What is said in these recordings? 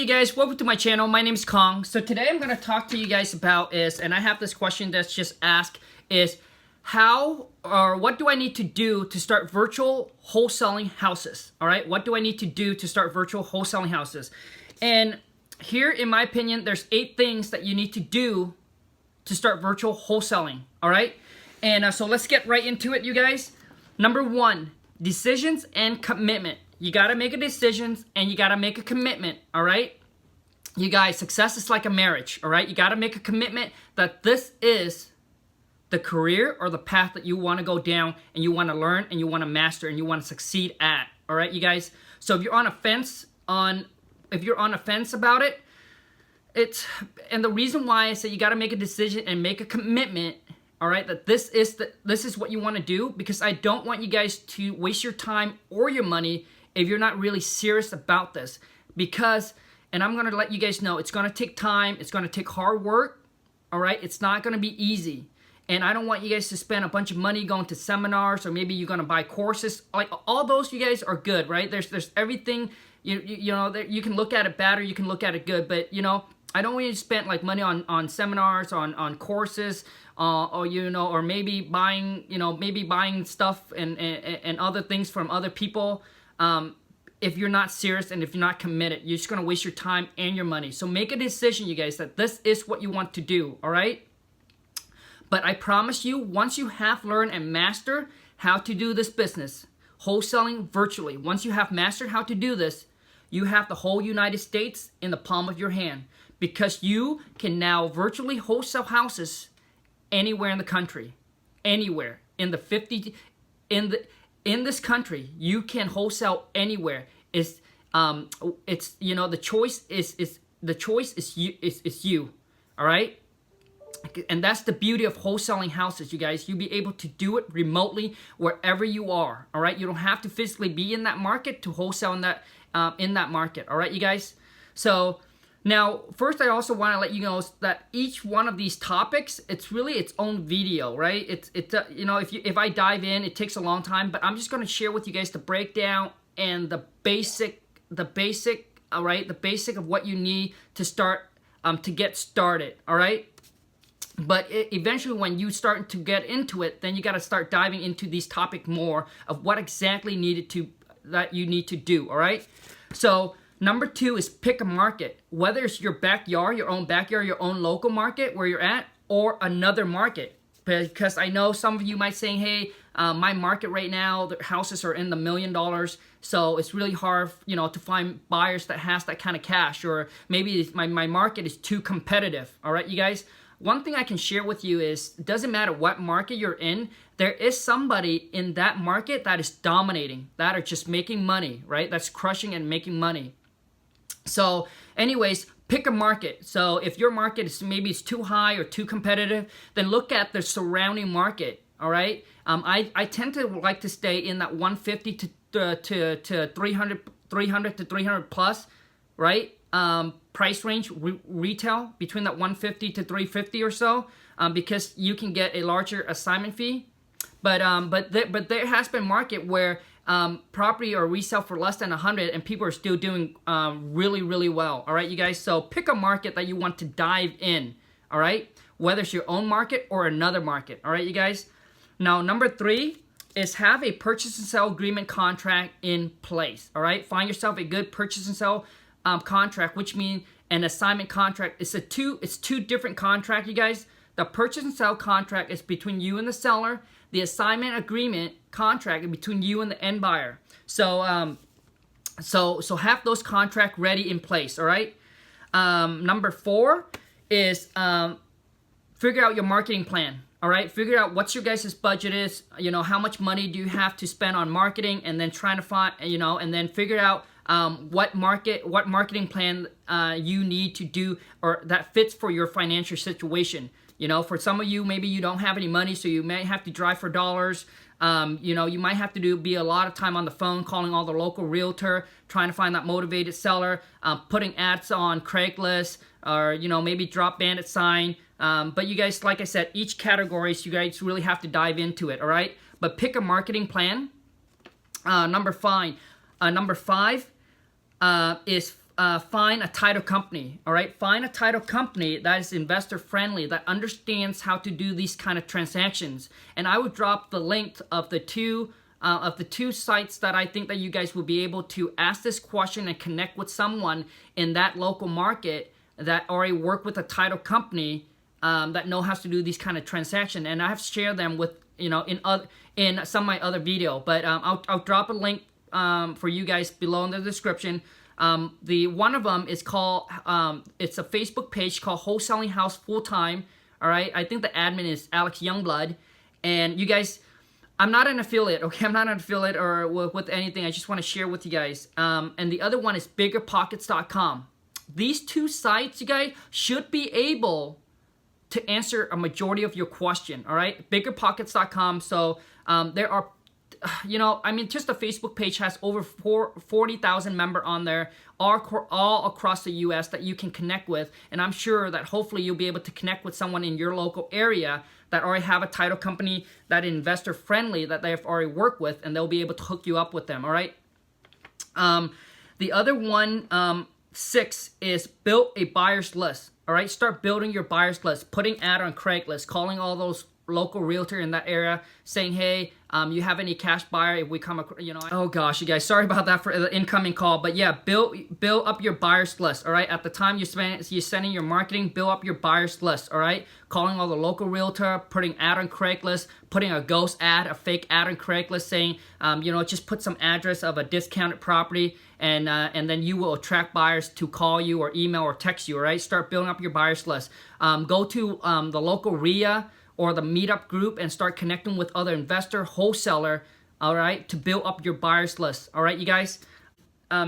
you guys, welcome to my channel. My name is Khang. So today I'm going to talk to you guys about and I have this question that's just asked is how or what do I need to do to start virtual wholesaling houses? All right, what do I need to do to start virtual wholesaling houses? And here, in my opinion, there's 8 things that you need to do to start virtual wholesaling. All right, and so let's get right into it, you guys. Number 1, decisions and commitment. You got to make a decision and you got to make a commitment, all right? You guys, success is like a marriage, all right? You got to make a commitment that this is the career or the path that you want to go down and you want to learn and you want to master and you want to succeed at, all right, you guys? So if you're on a fence about it, and the reason why I say you got to make a decision and make a commitment, all right, that this is what you want to do, because I don't want you guys to waste your time or your money if you're not really serious about this. Because, and I'm going to let you guys know, it's going to take time, it's going to take hard work, all right? It's not going to be easy. And I don't want you guys to spend a bunch of money going to seminars, or maybe you're going to buy courses. Like, all those, you guys, are good, right? There's everything, you know, you can look at it bad or you can look at it good, but, you know, I don't want you to spend like money on seminars, on courses, or you know, or maybe buying stuff and other things from other people. If you're not serious and if you're not committed, you're just gonna waste your time and your money. So make a decision, you guys, that this is what you want to do. All right. But I promise you, once you have learned and mastered how to do this business, wholesaling virtually, once you have mastered how to do this, you have the whole United States in the palm of your hand, because you can now virtually wholesale houses anywhere in the country, anywhere in this country. You can wholesale anywhere. It's you know, the choice is you. All right. And that's the beauty of wholesaling houses, you guys. You'll be able to do it remotely wherever you are. All right. You don't have to physically be in that market to wholesale in that market. All right, you guys. So now, first, I also want to let you know that each one of these topics, it's really its own video, right? You know, if I dive in, it takes a long time, but I'm just going to share with you guys the breakdown and the basic, all right, the basic of what you need to start, to get started, all right? But eventually, when you start to get into it, then you got to start diving into these topics more of what exactly that you need to do, all right? So number 2 is pick a market, whether it's your backyard, your own local market where you're at, or another market. Because I know some of you might say, hey, my market right now, the houses are in the $1 million, so it's really hard, you know, to find buyers that has that kind of cash, or maybe my market is too competitive. All right, you guys. One thing I can share with you is, it doesn't matter what market you're in, there is somebody in that market that is dominating, that are just making money, right? That's crushing and making money. So anyways, pick a market. So if your market is maybe it's too high or too competitive, then look at the surrounding market, all right? I tend to like to stay in that 150 to 300 to 300 plus, right? Price range, retail, between that 150 to 350 or so, because you can get a larger assignment fee. But there has been market where property or resale for less than 100 and people are still doing really well. All right, you guys. So pick a market that you want to dive in. All right, whether it's your own market or another market. All right, you guys. Now, number 3 is have a purchase and sale agreement contract in place. All right, find yourself a good purchase and sale contract, which means an assignment contract. It's two different contracts, you guys. The purchase and sale contract is between you and the seller. The assignment agreement contract is between you and the end buyer. So so have those contracts ready in place. All right. Number 4 is figure out your marketing plan. All right, figure out what your guys' budget is. You know, how much money do you have to spend on marketing, and then trying to find, you know, and then figure out what marketing plan you need to do, or that fits for your financial situation. You know, for some of you, maybe you don't have any money, so you may have to drive for dollars. You know, you might have to be a lot of time on the phone calling all the local realtor, trying to find that motivated seller, putting ads on Craigslist, or, you know, maybe drop bandit sign. But you guys, like I said, each category, so you guys really have to dive into it, all right? But pick a marketing plan. Number 5 is find a title company, all right? Find a title company that is investor friendly, that understands how to do these kind of transactions. And I would drop the link of the two sites that I think that you guys will be able to ask this question and connect with someone in that local market that already work with a title company that know how to do these kind of transactions. And I have shared them with, you know, in some of my other video, but I'll drop a link for you guys below in the description. The one of them is called, it's a Facebook page called Wholesaling House Full Time. All right, I think the admin is Alex Youngblood, and you guys, I'm not an affiliate, okay? I'm not an affiliate or with anything. I just want to share with you guys. And the other one is biggerpockets.com. These two sites, you guys, should be able to answer a majority of your question, all right? Biggerpockets.com. So there are, you know, I mean, just the Facebook page has over 40,000 members on there, all across the U.S. that you can connect with. And I'm sure that hopefully you'll be able to connect with someone in your local area that already have a title company that is investor friendly that they've already worked with, and they'll be able to hook you up with them, all right? The other one, 6, is build a buyer's list, all right? Start building your buyer's list, putting ad on Craigslist, calling all those local realtor in that area, saying, hey, you have any cash buyer if we come across, you know. Oh gosh, you guys, sorry about that for the incoming call, but yeah, build up your buyer's list, all right? At the time you're sending your marketing, build up your buyer's list, all right? Calling all the local realtor, putting ad on Craigslist, putting a ghost ad, a fake ad on Craigslist, saying, you know, just put some address of a discounted property, and then you will attract buyers to call you or email or text you, all right? Start building up your buyer's list. Go to the local RIA or the meetup group and start connecting with other investor, wholesaler, all right, to build up your buyer's list, all right, you guys?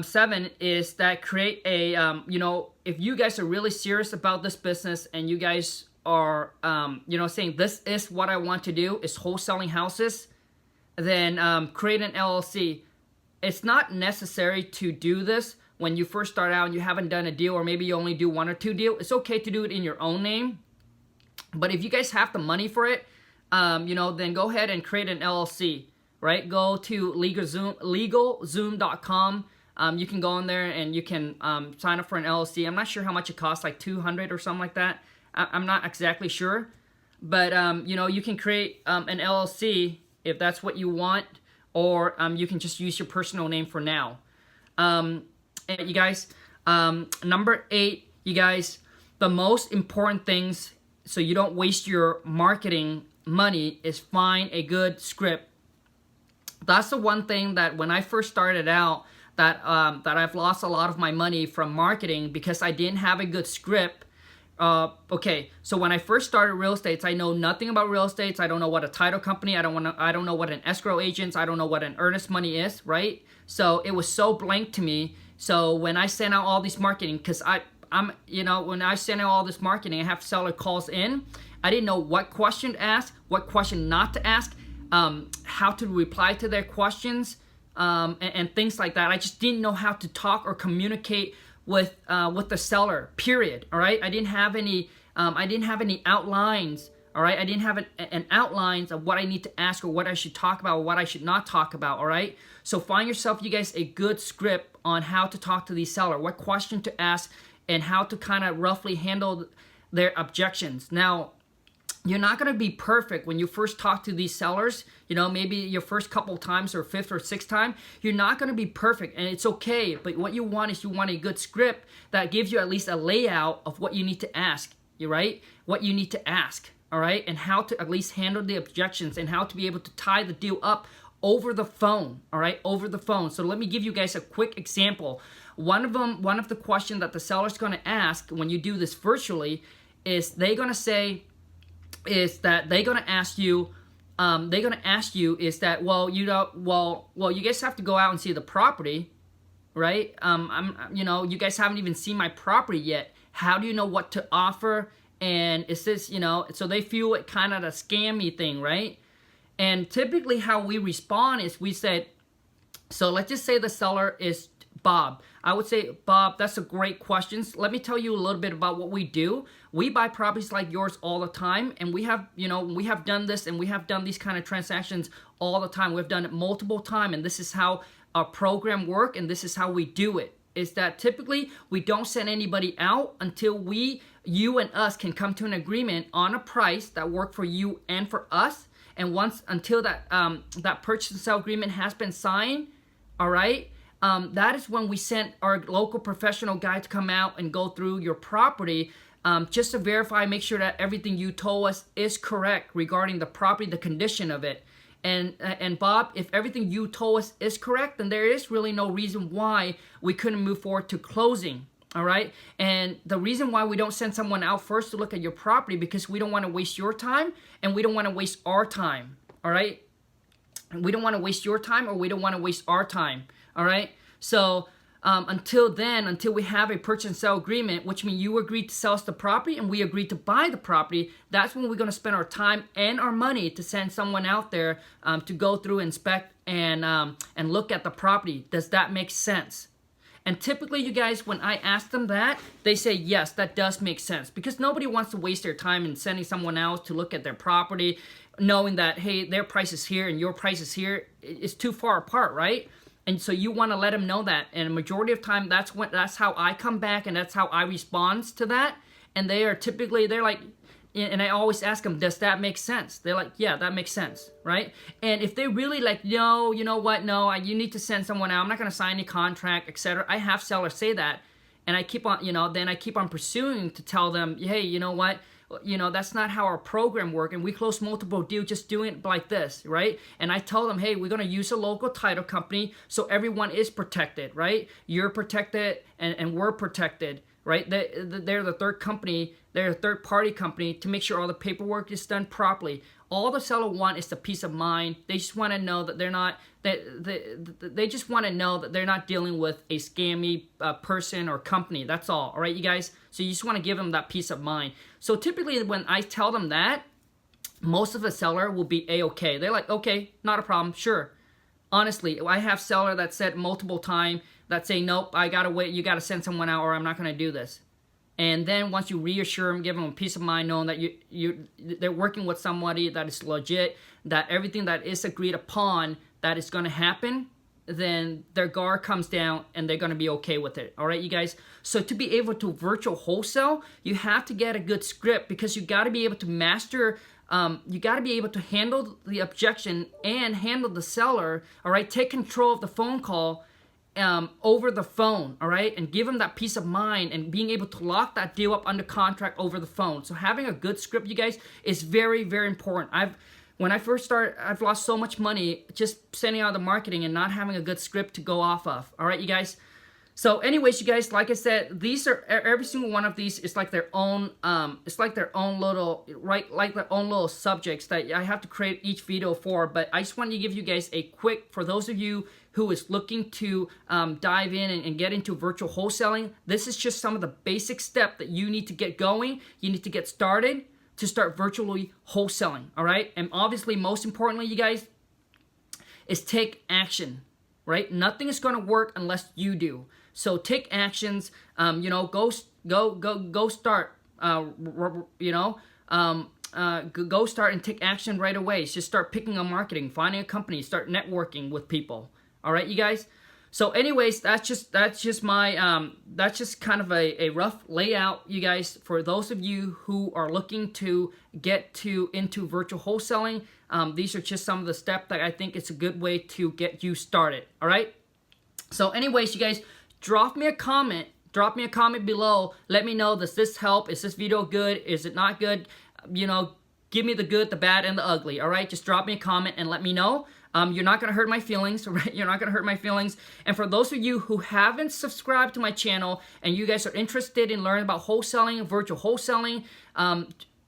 7 is that create a, you know, if you guys are really serious about this business and you guys are, you know, saying this is what I want to do, is wholesaling houses, then create an LLC. It's not necessary to do this when you first start out and you haven't done a deal, or maybe you only do 1 or 2 deals. It's okay to do it in your own name. But if you guys have the money for it, you know, then go ahead and create an LLC, right? Go to LegalZoom.com. You can go in there and you can sign up for an LLC. I'm not sure how much it costs, like $200 or something like that. I'm not exactly sure. But, you know, you can create an LLC if that's what you want, or you can just use your personal name for now. And you guys, number 8, you guys, the most important things so you don't waste your marketing money is find a good script. That's the one thing that when I first started out that I've lost a lot of my money from marketing because I didn't have a good script. Okay, so when I first started real estate, I know nothing about real estate. I don't know what a title company, I don't know what an escrow agent, I don't know what an earnest money is, right? So it was so blank to me. So when I sent out all these marketing, because you know, when I send out all this marketing, I have seller calls in. I didn't know what question to ask, what question not to ask, how to reply to their questions, and things like that. I just didn't know how to talk or communicate with the seller. Period. All right. I didn't have any outlines. All right. I didn't have an outlines of what I need to ask or what I should talk about or what I should not talk about. All right. So find yourself, you guys, a good script on how to talk to the seller, what question to ask, and how to kind of roughly handle their objections. Now, you're not going to be perfect when you first talk to these sellers. You know, maybe your first couple times or 5th or 6th time, you're not going to be perfect, and it's okay. But what you want is you want a good script that gives you at least a layout of what you need to ask, right? What you need to ask, all right? And how to at least handle the objections and how to be able to tie the deal up over the phone, all right? Over the phone. So let me give you guys a quick example. One of the questions that the seller's going to ask when you do this virtually is they're going to ask you, well, you guys have to go out and see the property, right? You know, you guys haven't even seen my property yet. How do you know what to offer? And is this, you know, so they feel it kind of a scammy thing, right? And typically how we respond is we said, so let's just say the seller is Bob. I would say, Bob, that's a great question. Let me tell you a little bit about what we do. We buy properties like yours all the time, and we have, you know, we have done this and we have done these kind of transactions all the time. We've done it multiple times, and this is how our program works, and this is how we do it. is that typically we don't send anybody out until you and us can come to an agreement on a price that works for you and for us. And until that that purchase and sale agreement has been signed, all right, that is when we send our local professional guy to come out and go through your property, just to verify, make sure that everything you told us is correct regarding the property, the condition of it. And Bob, if everything you told us is correct, then there is really no reason why we couldn't move forward to closing. All right. And the reason why we don't send someone out first to look at your property, because we don't want to waste your time and we don't want to waste our time. All right. We don't want to waste your time, or we don't want to waste our time. All right. So until we have a purchase and sale agreement, which means you agreed to sell us the property and we agreed to buy the property, that's when we're going to spend our time and our money to send someone out there to go through, inspect, and look at the property. Does that make sense? And typically, you guys, when I ask them that, they say, yes, that does make sense. Because nobody wants to waste their time in sending someone else to look at their property, knowing that, hey, their price is here and your price is here. It's too far apart, right? And so you want to let them know that. And a majority of time, that's how I come back and that's how I respond to that. And they're like, and I always ask them, does that make sense? They're like, yeah, that makes sense, right? And if they really like, no, you know what, no, you need to send someone out, I'm not going to sign any contract, etc. I have sellers say that, and I keep on, then I keep on pursuing to tell them, hey, you know what, that's not how our program works, and we close multiple deals just doing it like this, right? And I tell them, hey, we're going to use a local title company so everyone is protected, right? You're protected and we're protected, right? They're the third company, they're a third party company to make sure all the paperwork is done properly. All the seller want is the peace of mind. They just want to know that they're not, they just want to know that they're not dealing with a scammy person or company. That's all right, you guys? So you just want to give them that peace of mind. So typically when I tell them that, most of the seller will be A-okay. They're like, okay, not a problem, sure. Honestly, I have seller that said multiple times that say, nope, I gotta wait, you gotta send someone out or I'm not gonna do this. And then once you reassure them, give them a peace of mind, knowing that they're working with somebody that is legit, that everything that is agreed upon that is gonna happen, then their guard comes down and they're gonna be okay with it. All right, you guys? So to be able to virtual wholesale, you have to get a good script, because you gotta be able to master, you got to be able to handle the objection and handle the seller, all right? Take control of the phone call over the phone, all right? And give them that peace of mind and being able to lock that deal up under contract over the phone. So having a good script, you guys, is very, very important. When I first started, I've lost so much money just sending out the marketing and not having a good script to go off of, all right, you guys? So anyways, you guys, like I said, these are, every single one of these is like their own, little, right, like their own little subjects that I have to create each video for. But I just wanted to give you guys a quick, for those of you who is looking to dive in and get into virtual wholesaling, this is just some of the basic steps that you need to get going. You need to get started to start virtually wholesaling, all right? And obviously, most importantly, you guys, is take action, right? Nothing is going to work unless you do. So take actions, go start, go start and take action right away. Just start picking on marketing, finding a company, start networking with people. All right, you guys? So anyways, that's just my, that's just kind of a rough layout, you guys, for those of you who are looking to get into virtual wholesaling. These are just some of the steps that I think it's a good way to get you started. All right? So anyways, you guys, drop me a comment below. Let me know, does this help? Is this video good? Is it not good? Give me the good, the bad, and the ugly. All right, just drop me a comment and let me know. You're not going to hurt my feelings, right? You're not going to hurt my feelings. And for those of you who haven't subscribed to my channel and you guys are interested in learning about wholesaling, virtual wholesaling,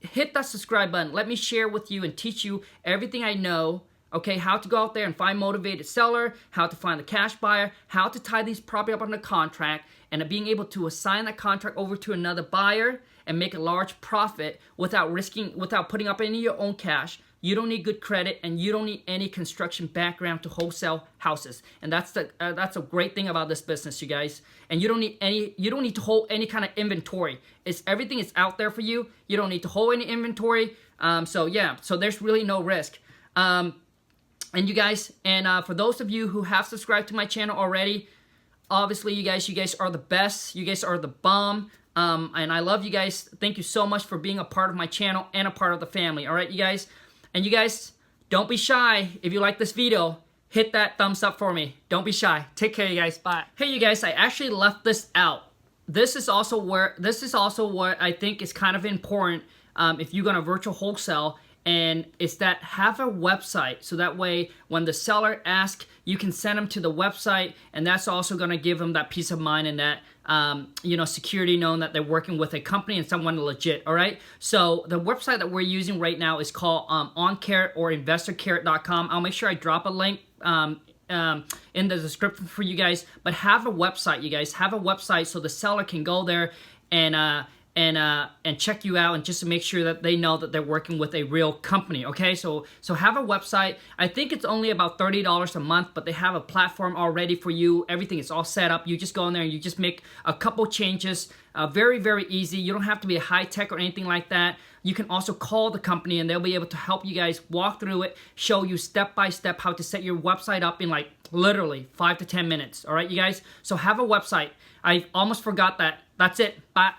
hit that subscribe button. Let me share with you and teach you everything I know. Okay, how to go out there and find motivated seller, how to find the cash buyer, how to tie these property up under contract, and being able to assign that contract over to another buyer and make a large profit without putting up any of your own cash. You don't need good credit, and you don't need any construction background to wholesale houses. And that's a great thing about this business, you guys. And you don't need to hold any kind of inventory. Everything is out there for you. You don't need to hold any inventory. So there's really no risk. And you guys, for those of you who have subscribed to my channel already, Obviously, you guys are the best. You guys are the bomb. And I love you guys. Thank you so much for being a part of my channel and a part of the family. All right, you guys. And you guys, don't be shy. If you like this video, hit that thumbs up for me. Don't be shy. Take care, you guys. Bye. Hey, you guys, I actually left this out. This is also what I think is kind of important if you're gonna virtual wholesale, and it's that have a website, so that way when the seller asks, you can send them to the website, and that's also gonna give them that peace of mind and that security, knowing that they're working with a company and someone legit. All right. So the website that we're using right now is called OnCarrot or InvestorCarrot.com. I'll make sure I drop a link in the description for you guys. But have a website, you guys. Have a website so the seller can go there and check you out, and just to make sure that they know that they're working with a real company. Okay, so have a website. I think it's only about $30 a month, but they have a platform already for you. Everything is all set up. You just go in there and you just make a couple changes. Very, very easy. You don't have to be a high tech or anything like that. You can also call the company and they'll be able to help you guys walk through it, show you step by step how to set your website up in like literally 5 to 10 minutes. All right, you guys. So have a website. I almost forgot that. That's it. Bye.